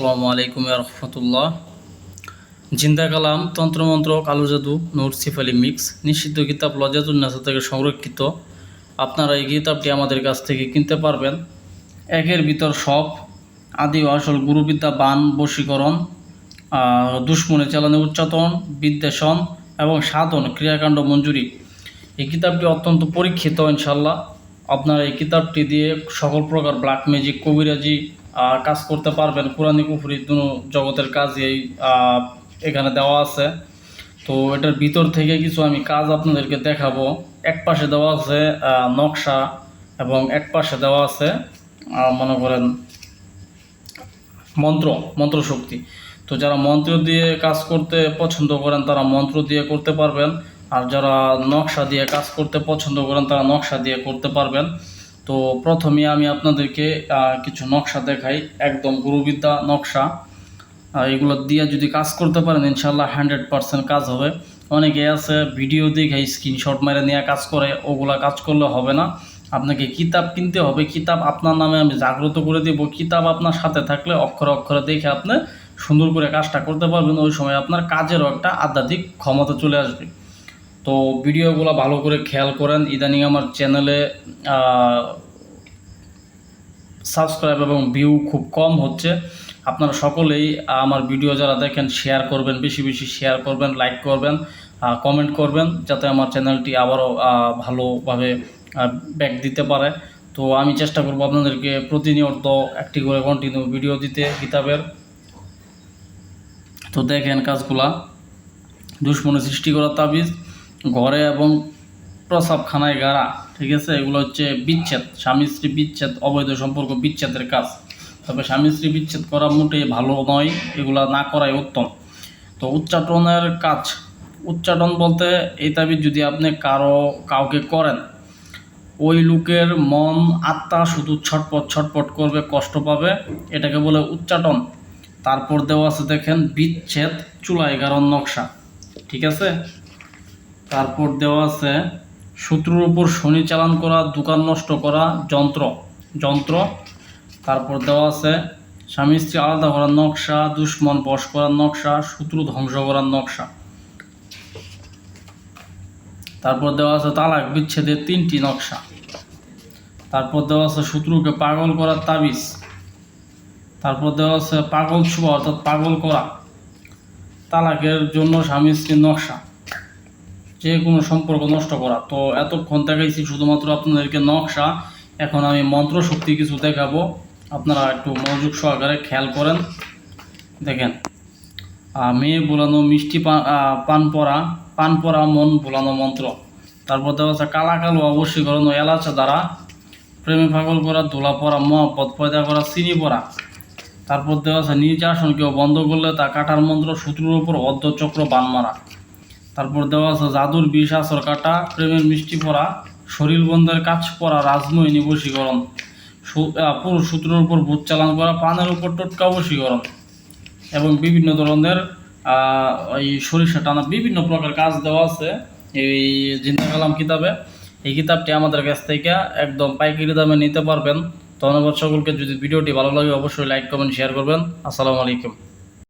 আসসালামু আলাইকুম রহমতুল্লাহ। জিন্দা কালাম, তন্ত্রমন্ত্র, কালো জাদু, নূর সিফালি মিক্স নিষিদ্ধ কিতাব লজাতুন্নাসা থেকে সংরক্ষিত। আপনারা এই কিতাবটি আমাদের কাছ থেকে কিনতে পারবেন। একের ভিতর সব, আদি ও আসল গুরুবিদ্যা, বান, বশীকরণ, দুশ্মনে চালানো উচ্চাটন, বিদ্বেষণ এবং সাধন ক্রিয়াকাণ্ড মঞ্জুরি। এই কিতাবটি অত্যন্ত পরীক্ষিত ইনশাল্লাহ। আপনারা এই কিতাবটি দিয়ে সকল প্রকার ব্ল্যাক ম্যাজিক, কবিরাজি কাজ করতে পারবেন। কুরআনি কুফরি দুনো জগতের কাজ এখানে দেওয়া আছে। তো এটার ভিতর থেকে কিছু আমি কাজ আপনাদেরকে দেখাবো। এক পাশে দেওয়া আছে নকশা এবং এক পাশে দেওয়া আছে মনে করেন মন্ত্র শক্তি। তো যারা মন্ত্র দিয়ে কাজ করতে পছন্দ করেন তারা মন্ত্র দিয়ে করতে পারবেন, আর যারা নকশা দিয়ে কাজ করতে পছন্দ করেন তারা নকশা দিয়ে করতে পারবেন। তো প্রথমে আমি আপনাদেরকে কিছু নকশা দেখাই, একদম গুরুবিদ্যা নকশা। এগুলো দিয়ে যদি কাজ করতে পারেন ইনশাল্লাহ 100% কাজ হবে। অনেকে আছে ভিডিও দেখে স্ক্রিনশট মেরে নিয়ে কাজ করে, ওগুলা কাজ করলে হবে না। আপনাকে কিতাব কিনতে হবে। কিতাব আপনার নামে আমি জাগ্রত করে দেব। কিতাব আপনার সাথে থাকলে অক্ষরে অক্ষরে দেখে আপনি সুন্দর করে কাজটা করতে পারবেন। ওই সময় আপনার কাজেরও একটা আধ্যাত্মিক ক্ষমতা চলে আসবে। তো ভিডিওগুলো ভালো করে খেয়াল করেন। ইদানিং আমার চ্যানেলে সাবস্ক্রাইব এবং ভিউ খুব কম হচ্ছে। আপনারা সকলেই আমার ভিডিও যারা দেখেন শেয়ার করবেন, বেশি বেশি শেয়ার করবেন, লাইক করবেন, কমেন্ট করবেন, যাতে আমার চ্যানেলটি আবারও ভালোভাবে ব্যাক দিতে পারে। তো আমি চেষ্টা করব আপনাদেরকে প্রতিনিয়ত একটি করে কন্টিনিউ ভিডিও দিতে কিতাবের। তো দেখেন কাজগুলা। দুশ্মনে সৃষ্টি করা তাবিজ, ঘরে এবং প্রসাবখানায় গাড়া, ঠিক আছে? এগুলো হচ্ছে বিচ্ছেদ, স্বামী স্ত্রী বিচ্ছেদ, অবৈধ সম্পর্ক বিচ্ছেদের কাজ। তবে স্বামী স্ত্রী বিচ্ছেদ করা মোটেই ভালো নয়, এগুলা না করাই উত্তম। তো উচ্চাটনের কাজ, উচ্চাটন বলতে এই তাবিজ যদি আপনি কাউকে করেন, ওই লোকের মন আত্মা শুধু ছটপট ছটপট করবে, কষ্ট পাবে, এটাকে বলে উচ্চাটন। তারপর দেওয়া আছে দেখেন বিচ্ছেদ চুলাই গারণ নকশা, ঠিক আছে? তারপর দেওয়া আছে শত্রুর উপর শনি চালান করা, দোকান নষ্ট করা যন্ত্র। তারপর দেওয়া আছে স্বামী স্ত্রী আলাদা করার নকশা, দুশ্মন বশ করার নকশা, শত্রু ধ্বংস করার নকশা। তারপর দেওয়া আছে তালাক বিচ্ছেদের 3টি নকশা। তারপর দেওয়া আছে শত্রুকে পাগল করার তাবিজ। তারপর দেওয়া আছে পাগল ছোঁয়া অর্থাৎ পাগল করা, তালাকের জন্য স্বামী স্ত্রীর নকশা, যে কোনো সম্পর্ক নষ্ট করা। তো এতক্ষণ দেখাইছি শুধুমাত্র আপনাদেরকে নকশা। এখন আমি মন্ত্র শক্তি কিছু দেখাবো, আপনারা একটু মনোযোগ সহকারে খেয়াল করেন। দেখেন, মেয়ে বোলানো মিষ্টি পান পরা মন বোলানো মন্ত্র। তারপর দেওয়া আছে কালা কালো অবশ্যীকরণ ও এলাচা দ্বারা প্রেমে পাগল করা, ধোলা পরা মহব্বত পয়দা করা, চিনি পরা। তারপর দেওয়া আছে নির্যাসন কেউ বন্ধ করলে তা কাটার মন্ত্র, শত্রুর উপর অর্ধচক্র বান মারা। তারপর দেওয়া আছে জাদুর বিষ আসর কাটা, প্রেমের মিষ্টি পরা, শরীর বন্ধের কাজ পরা, রাজমোহিনী বশীকরণ, পুরুষ শত্রুর উপর ভূত চালান করা, পানের উপর টোটকা বশীকরণ এবং বিভিন্ন ধরনের এই সরিষা টানা, বিভিন্ন প্রকার কাজ দেওয়া আছে এই জিন্দা কালাম কিতাবে। এই কিতাবটি আমাদের কাছ থেকে একদম পাইকারি দামে নিতে পারবেন। ধন্যবাদ সকলকে। যদি ভিডিওটি ভালো লাগে অবশ্যই লাইক কমেন্ট শেয়ার করবেন। আসসালামু আলাইকুম।